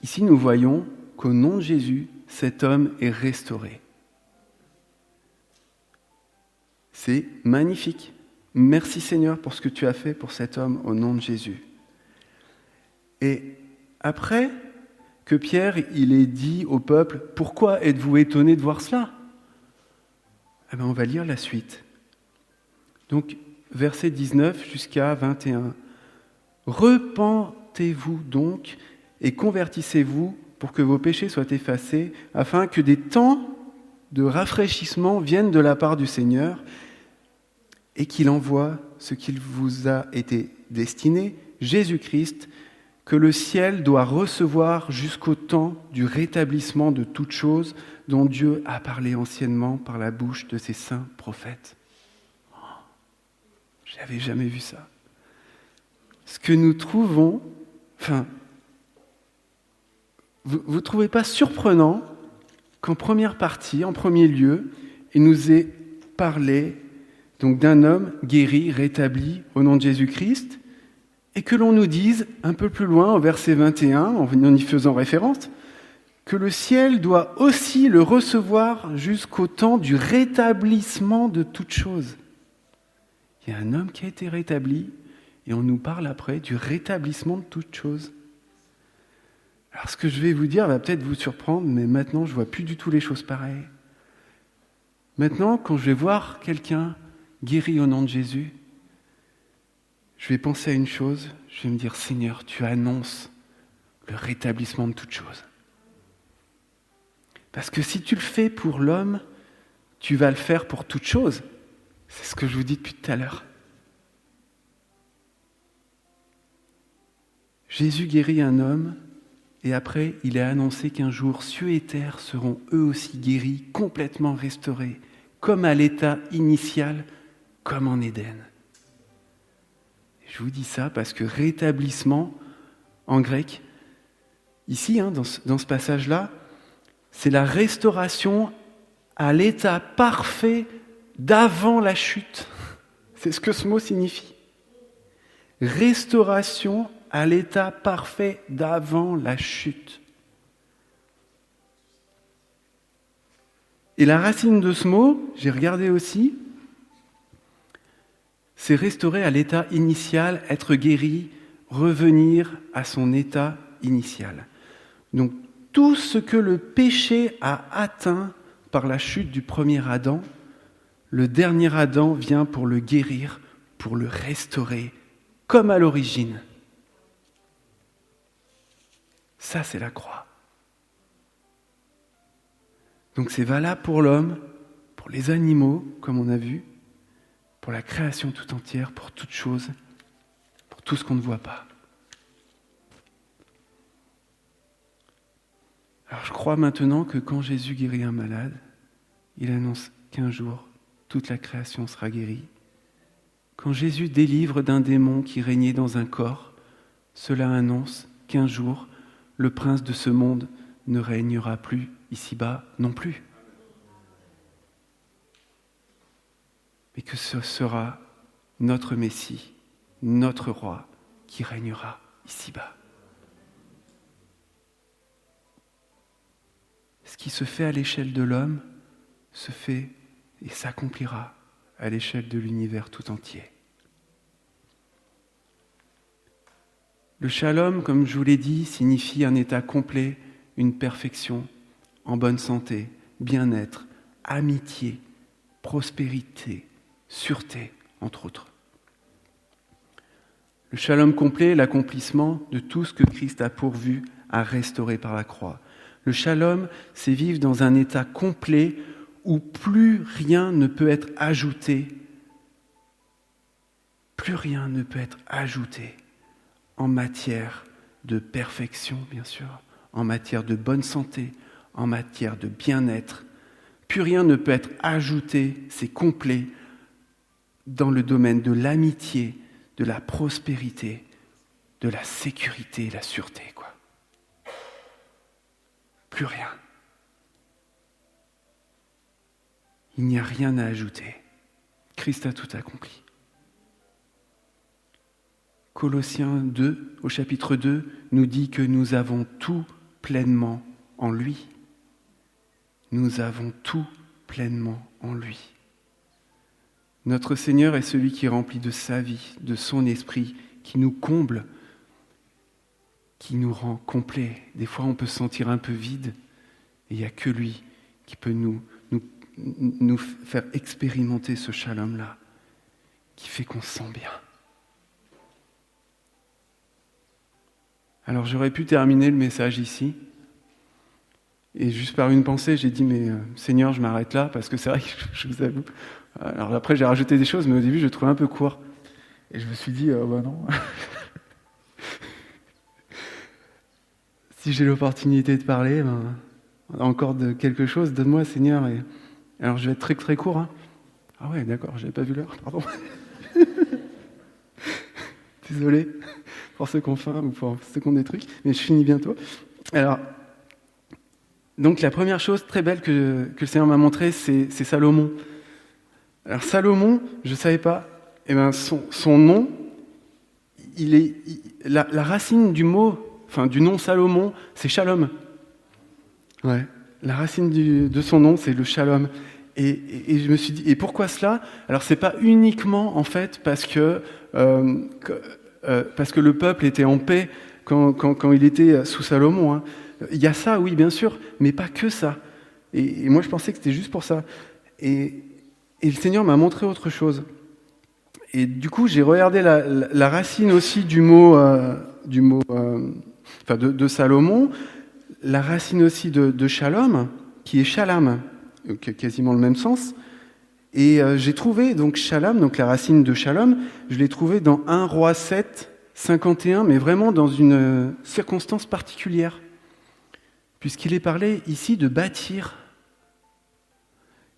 Ici, nous voyons qu'au nom de Jésus, cet homme est restauré. C'est magnifique. Merci Seigneur pour ce que tu as fait pour cet homme au nom de Jésus. Et après que Pierre, il ait dit au peuple, « Pourquoi êtes-vous étonnés de voir cela ?» Eh bien, on va lire la suite. Donc, verset 19 jusqu'à 21. « Repentez-vous donc et convertissez-vous pour que vos péchés soient effacés, afin que des temps de rafraîchissement viennent de la part du Seigneur, et qu'il envoie ce qu'il vous a été destiné, Jésus-Christ, que le ciel doit recevoir jusqu'au temps du rétablissement de toutes choses dont Dieu a parlé anciennement par la bouche de ses saints prophètes. » Je n'avais jamais vu ça. Ce que nous trouvons, vous ne trouvez pas surprenant qu'en première partie, en premier lieu, il nous ait parlé donc d'un homme guéri, rétabli au nom de Jésus-Christ, et que l'on nous dise, un peu plus loin, au verset 21, en y faisant référence, que le ciel doit aussi le recevoir jusqu'au temps du rétablissement de toutes choses. Il y a un homme qui a été rétabli, et on nous parle après du rétablissement de toutes choses. Alors ce que je vais vous dire va peut-être vous surprendre, mais maintenant je ne vois plus du tout les choses pareilles. Maintenant, quand je vais voir quelqu'un guéri au nom de Jésus, je vais penser à une chose, je vais me dire, Seigneur, tu annonces le rétablissement de toutes choses. Parce que si tu le fais pour l'homme, tu vas le faire pour toutes choses. C'est ce que je vous dis depuis tout à l'heure. Jésus guérit un homme Et après, il est annoncé qu'un jour, cieux et terre seront eux aussi guéris, complètement restaurés, comme à l'état initial, comme en Éden. Je vous dis ça parce que rétablissement, en grec, ici, dans ce passage-là, c'est la restauration à l'état parfait d'avant la chute. C'est ce que ce mot signifie. Restauration à l'état parfait d'avant la chute. Et la racine de ce mot, j'ai regardé aussi, c'est restaurer à l'état initial, être guéri, revenir à son état initial. Donc tout ce que le péché a atteint par la chute du premier Adam, le dernier Adam vient pour le guérir, pour le restaurer, comme à l'origine. Ça, c'est la croix. Donc c'est valable pour l'homme, pour les animaux, comme on a vu, pour la création tout entière, pour toute chose, pour tout ce qu'on ne voit pas. Alors je crois maintenant que quand Jésus guérit un malade, il annonce qu'un jour, toute la création sera guérie. Quand Jésus délivre d'un démon qui régnait dans un corps, cela annonce qu'un jour, le prince de ce monde ne régnera plus ici-bas non plus. Mais que ce sera notre Messie, notre roi, qui régnera ici-bas. Ce qui se fait à l'échelle de l'homme se fait et s'accomplira à l'échelle de l'univers tout entier. Le shalom, comme je vous l'ai dit, signifie un état complet, une perfection, en bonne santé, bien-être, amitié, prospérité, sûreté, entre autres. Le shalom complet est l'accomplissement de tout ce que Christ a pourvu à restaurer par la croix. Le shalom, c'est vivre dans un état complet où plus rien ne peut être ajouté. Plus rien ne peut être ajouté en matière de perfection, bien sûr, en matière de bonne santé, en matière de bien-être. Plus rien ne peut être ajouté, c'est complet, dans le domaine de l'amitié, de la prospérité, de la sécurité et la sûreté, quoi. Plus rien. Il n'y a rien à ajouter. Christ a tout accompli. Colossiens 2, au chapitre 2, nous dit que nous avons tout pleinement en lui. Nous avons tout pleinement en lui. Notre Seigneur est celui qui est rempli de sa vie, de son esprit, qui nous comble, qui nous rend complets. Des fois, on peut se sentir un peu vide, et il n'y a que lui qui peut nous faire expérimenter ce shalom-là, qui fait qu'on se sent bien. Alors j'aurais pu terminer le message ici, et juste par une pensée, j'ai dit, mais Seigneur, je m'arrête là, parce que c'est vrai que je vous avoue. Alors après, j'ai rajouté des choses, mais au début, je le trouvais un peu court. Et je me suis dit, non. Si j'ai l'opportunité de parler, encore de quelque chose, donne-moi, Seigneur. Et... Alors je vais être très très court. Hein. Ah ouais, d'accord, j'avais pas vu l'heure, pardon. Désolé pour ceux qui ont faim ou pour ceux qui ont des trucs, mais je finis bientôt. Alors, donc la première chose très belle que le Seigneur m'a montrée, c'est Salomon. Alors Salomon, je ne savais pas, son nom, la racine du mot, enfin du nom Salomon, c'est Shalom. Ouais, la racine de son nom, c'est le Shalom. Et je me suis dit, et pourquoi cela ? Alors c'est pas uniquement en fait parce que le peuple était en paix quand il était sous Salomon. Hein. Il y a ça, oui, bien sûr, mais pas que ça. Et moi, je pensais que c'était juste pour ça. Et le Seigneur m'a montré autre chose. Et du coup, j'ai regardé la racine aussi du mot de Salomon, la racine aussi de Shalom, qui est Shalom, qui a quasiment le même sens. Et j'ai trouvé donc Shalom, donc la racine de Shalom, je l'ai trouvé dans 1 Roi 7, 51, mais vraiment dans une circonstance particulière. puisqu'il est parlé ici de bâtir.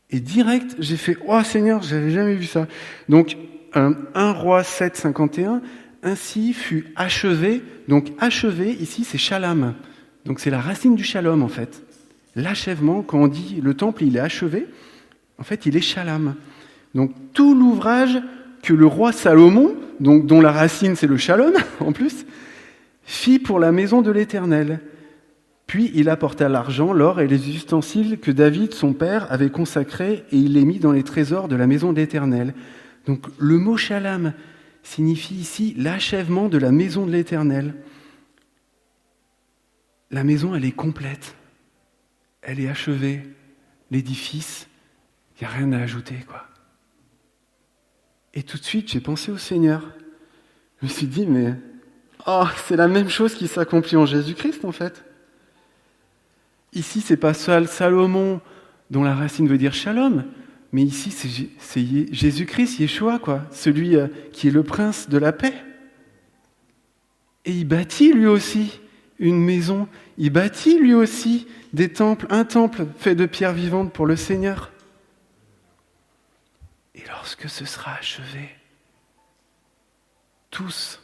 Et direct, j'ai fait « Oh Seigneur, j'avais jamais vu ça ». Donc, 1 Roi 7, 51, « Ainsi fut achevé ». Donc, achevé, ici, c'est shalom. Donc, c'est la racine du shalom, en fait. L'achèvement, quand on dit « le temple, il est achevé », en fait, il est shalom. Donc, tout l'ouvrage que le roi Salomon, donc, dont la racine, c'est le shalom, en plus, fit pour la maison de l'Éternel. Puis il apporta l'argent, l'or et les ustensiles que David, son père, avait consacrés, et il les mit dans les trésors de la maison de l'Éternel. Donc le mot shalom signifie ici l'achèvement de la maison de l'Éternel. La maison, elle est complète. Elle est achevée. L'édifice, il n'y a rien à ajouter, quoi. Et tout de suite, j'ai pensé au Seigneur. Je me suis dit, mais c'est la même chose qui s'accomplit en Jésus-Christ, en fait. Ici, c'est pas Salomon, dont la racine veut dire shalom, mais ici, c'est Jésus-Christ, Yeshua, quoi, celui qui est le prince de la paix. Et il bâtit lui aussi une maison, il bâtit lui aussi des temples, un temple fait de pierres vivantes pour le Seigneur. Et lorsque ce sera achevé, tous,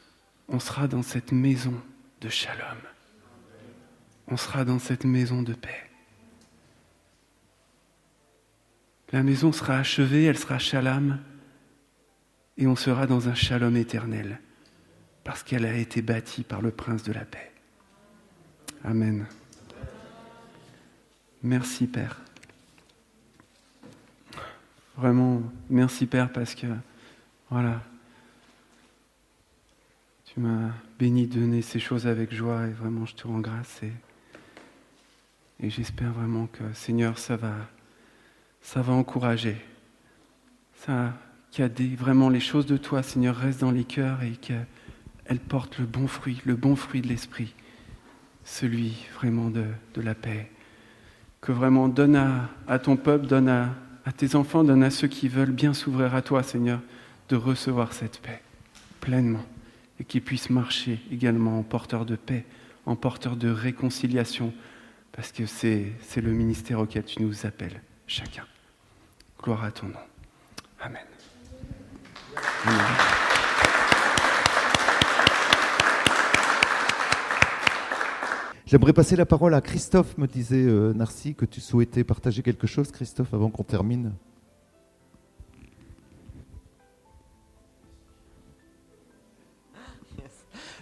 on sera dans cette maison de shalom. On sera dans cette maison de paix. La maison sera achevée, elle sera shalom, et on sera dans un shalom éternel, parce qu'elle a été bâtie par le prince de la paix. Amen. Merci Père. Vraiment, merci Père, parce que, voilà, tu m'as béni de donner ces choses avec joie, et vraiment je te rends grâce, et j'espère vraiment que, Seigneur, ça va encourager. Qu'il y a vraiment les choses de toi, Seigneur, restent dans les cœurs et qu'elles portent le bon fruit de l'Esprit, celui vraiment de la paix. Que vraiment donne à ton peuple, donne à tes enfants, donne à ceux qui veulent bien s'ouvrir à toi, Seigneur, de recevoir cette paix pleinement et qu'ils puissent marcher également en porteur de paix, en porteur de réconciliation, parce que c'est le ministère auquel tu nous appelles, chacun. Gloire à ton nom. Amen. Amen. J'aimerais passer la parole à Christophe, me disait Narcy, que tu souhaitais partager quelque chose, Christophe, avant qu'on termine.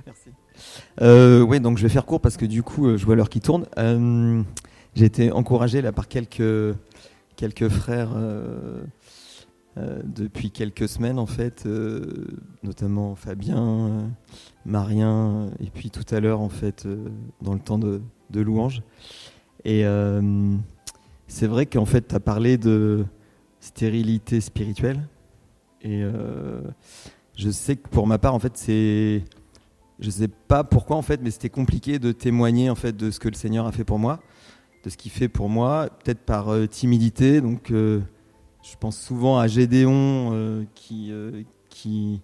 Merci. Oui, donc je vais faire court parce que du coup, je vois l'heure qui tourne. J'ai été encouragé là par quelques frères depuis quelques semaines en fait, notamment Fabien, Marien, et puis tout à l'heure en fait dans le temps de louange. Et c'est vrai qu'en fait tu as parlé de stérilité spirituelle, et je sais que pour ma part en fait je sais pas pourquoi en fait, mais c'était compliqué de témoigner en fait de ce que le Seigneur a fait pour moi, de ce qu'il fait pour moi, peut-être par timidité. Donc je pense souvent à Gédéon qui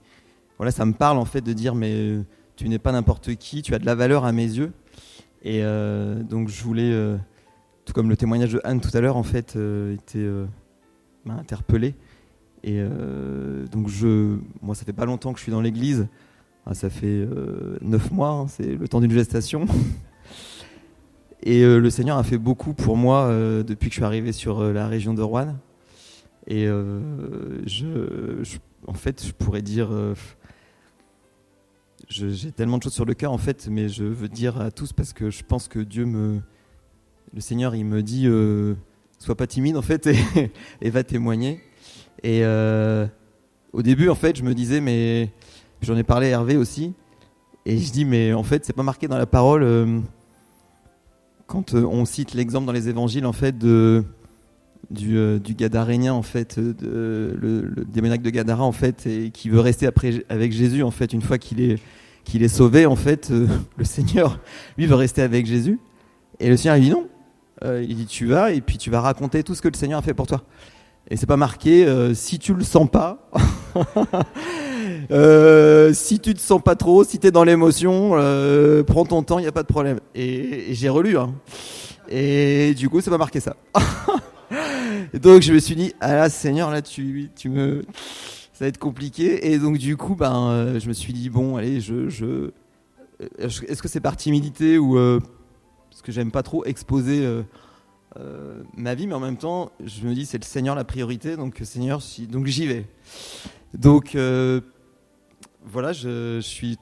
voilà, ça me parle en fait de dire mais tu n'es pas n'importe qui, tu as de la valeur à mes yeux. Et donc je voulais, tout comme le témoignage de Anne tout à l'heure en fait m'a interpellé. Et donc moi ça fait pas longtemps que je suis dans l'église. Ça fait 9 mois, hein, c'est le temps d'une gestation. Et le Seigneur a fait beaucoup pour moi depuis que je suis arrivé sur la région de Roanne. Et en fait, je pourrais dire... j'ai tellement de choses sur le cœur, en fait, mais je veux dire à tous parce que je pense que le Seigneur, il me dit sois pas timide, en fait, et va témoigner. Et au début, en fait, je me disais, mais... J'en ai parlé à Hervé aussi, et je dis mais en fait c'est pas marqué dans la parole quand on cite l'exemple dans les évangiles en fait du Gadarénien en fait, le démoniaque de Gadara en fait, et qui veut rester après avec Jésus en fait une fois qu'il est sauvé en fait, le Seigneur lui veut rester avec Jésus, et le Seigneur il dit non, il dit tu vas et puis tu vas raconter tout ce que le Seigneur a fait pour toi, et c'est pas marqué si tu le sens pas. Si tu te sens pas trop, si t'es dans l'émotion, prends ton temps, il n'y a pas de problème. Et j'ai relu, hein. Et du coup, ça m'a marqué ça. Et donc, je me suis dit, ah là, Seigneur, là, ça va être compliqué. Et donc, du coup, je me suis dit, bon, allez, est-ce que c'est par timidité ou parce que j'aime pas trop exposer ma vie, mais en même temps, je me dis, c'est le Seigneur la priorité. Donc, Seigneur, donc j'y vais. Donc, voilà, je suis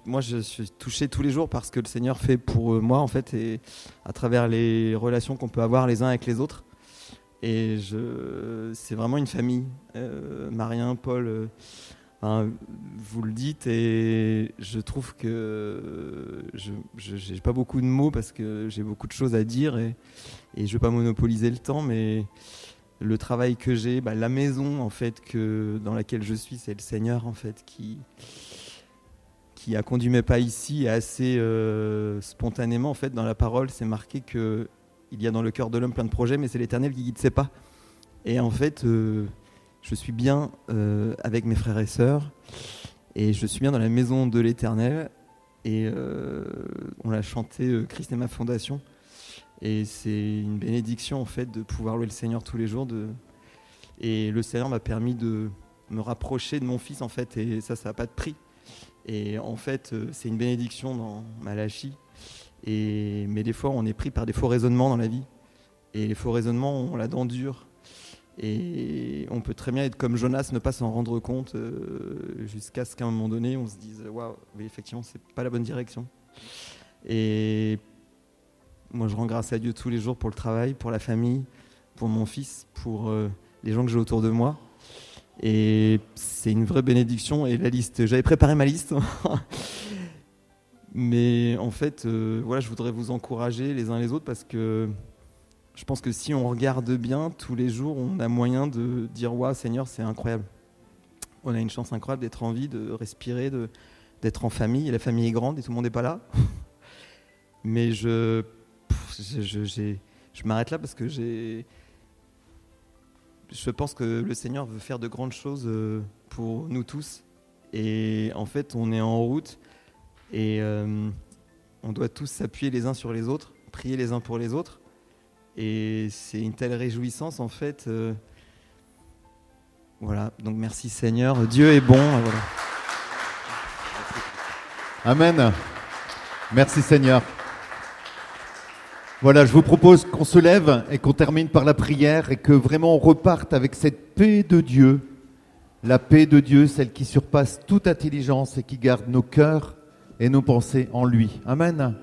touché tous les jours par ce que le Seigneur fait pour moi, en fait, et à travers les relations qu'on peut avoir les uns avec les autres. Et c'est vraiment une famille. Marien, Paul, vous le dites, et je trouve que j'ai pas beaucoup de mots parce que j'ai beaucoup de choses à dire et je veux pas monopoliser le temps, mais le travail que j'ai, la maison en fait dans laquelle je suis, c'est le Seigneur en fait qui a conduit mes pas ici assez spontanément. En fait, dans la parole, c'est marqué que il y a dans le cœur de l'homme plein de projets, mais c'est l'Éternel qui guide ses pas. Et en fait, je suis bien avec mes frères et sœurs, et je suis bien dans la maison de l'Éternel. Et on l'a chanté, Christ est ma fondation. Et c'est une bénédiction en fait de pouvoir louer le Seigneur tous les jours. Et le Seigneur m'a permis de me rapprocher de mon fils en fait, et ça n'a pas de prix. Et en fait, c'est une bénédiction dans Malachie. Mais des fois, on est pris par des faux raisonnements dans la vie. Et les faux raisonnements ont la dent dure. Et on peut très bien être comme Jonas, ne pas s'en rendre compte jusqu'à ce qu'à un moment donné, on se dise « Waouh, oui, effectivement, c'est pas la bonne direction ». Et moi, je rends grâce à Dieu tous les jours pour le travail, pour la famille, pour mon fils, pour les gens que j'ai autour de moi. Et c'est une vraie bénédiction. Et la liste, j'avais préparé ma liste. Mais en fait, voilà, je voudrais vous encourager les uns les autres parce que je pense que si on regarde bien, tous les jours, on a moyen de dire « Waouh, Seigneur, c'est incroyable ». On a une chance incroyable d'être en vie, de respirer, d'être en famille. Et la famille est grande et tout le monde n'est pas là. Mais je m'arrête là parce que je pense que le Seigneur veut faire de grandes choses pour nous tous. Et en fait, on est en route et on doit tous s'appuyer les uns sur les autres, prier les uns pour les autres. Et c'est une telle réjouissance en fait. Voilà, donc merci Seigneur. Dieu est bon. Voilà. Amen. Merci Seigneur. Voilà, je vous propose qu'on se lève et qu'on termine par la prière et que vraiment on reparte avec cette paix de Dieu. La paix de Dieu, celle qui surpasse toute intelligence et qui garde nos cœurs et nos pensées en lui. Amen.